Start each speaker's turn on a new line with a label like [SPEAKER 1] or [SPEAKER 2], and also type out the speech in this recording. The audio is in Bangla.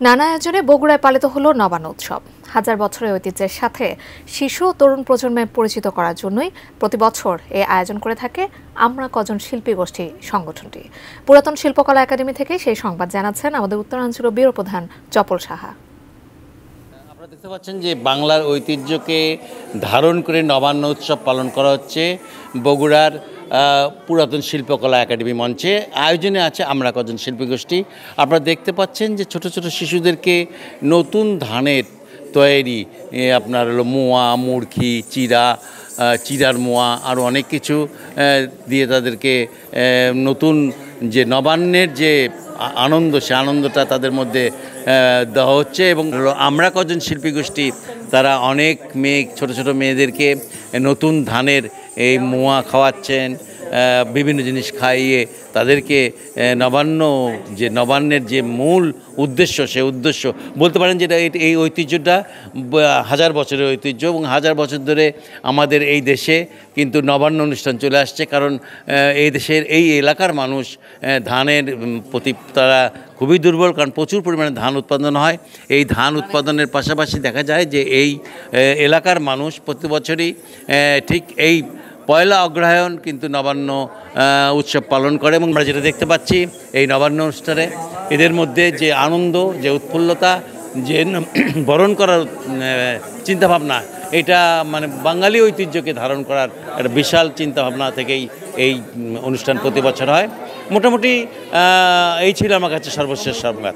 [SPEAKER 1] নানা আয়োজনে বগুড়ায় পালিত হলো নবান্ন উৎসব। হাজার বছরের ঐতিহ্যের সাথে শিশু ও তরুণ প্রজন্মে পরিচিত করার জন্যই প্রতি বছর এই আয়োজন করে থাকে আমরা কজন শিল্পী গোষ্ঠী সংগঠনটি। পুরাতন শিল্পকলা একাডেমি থেকে সেই সংবাদ জানাচ্ছেন আমাদের উত্তরাঞ্চল ব্যুরো প্রধান চপল সাহা।
[SPEAKER 2] আপনারা দেখতে পাচ্ছেন যে বাংলার ঐতিহ্যকে ধারণ করে নবান্ন উৎসব পালন করা হচ্ছে বগুড়ার পুরাতন শিল্পকলা একাডেমি মঞ্চে। আয়োজনে আছে আমরা কজন শিল্পী গোষ্ঠী। আপনারা দেখতে পাচ্ছেন যে ছোট ছোট শিশুদেরকে নতুন ধানের তৈরি আপনার হলো মোয়া, মুরখি, চিরার মোয়া আরও অনেক কিছু দিয়ে তাদেরকে নতুন যে নবান্নের যে আনন্দ, সে আনন্দটা তাদের মধ্যে দেওয়া হচ্ছে। এবং আমরা কজন শিল্পী গোষ্ঠী তারা অনেক ছোট ছোট মেয়েদেরকে নতুন ধানের এই মোয়া খাওয়াচ্ছেন, বিভিন্ন জিনিস খাইয়ে তাদেরকে নবান্নের যে মূল উদ্দেশ্য, সে উদ্দেশ্য বলতে পারেন যেটা এই ঐতিহ্যটা হাজার বছরের ঐতিহ্য। এবং হাজার বছর ধরে আমাদের এই দেশে কিন্তু নবান্ন অনুষ্ঠান চলে আসছে, কারণ এই দেশের এই এলাকার মানুষ ধানের প্রতি তারা খুবই দুর্বল, কারণ প্রচুর পরিমাণে ধান উৎপাদন হয়। এই ধান উৎপাদনের পাশাপাশি দেখা যায় যে এই এলাকার মানুষ প্রতি বছরই ঠিক এই পয়লা অগ্রহায়ণ কিন্তু নবান্ন উৎসব পালন করে। এবং আমরা যেটা দেখতে পাচ্ছি এই নবান্ন অনুষ্ঠানে এদের মধ্যে যে আনন্দ, যে উৎফুল্লতা, যে বরণ করার চিন্তাভাবনা, এটা মানে বাঙালি ঐতিহ্যকে ধারণ করার একটা বিশাল চিন্তাভাবনা থেকেই এই অনুষ্ঠান প্রতি বছর হয়। মোটামুটি এই ছিল আমার কাছে সর্বশেষ সংবাদ।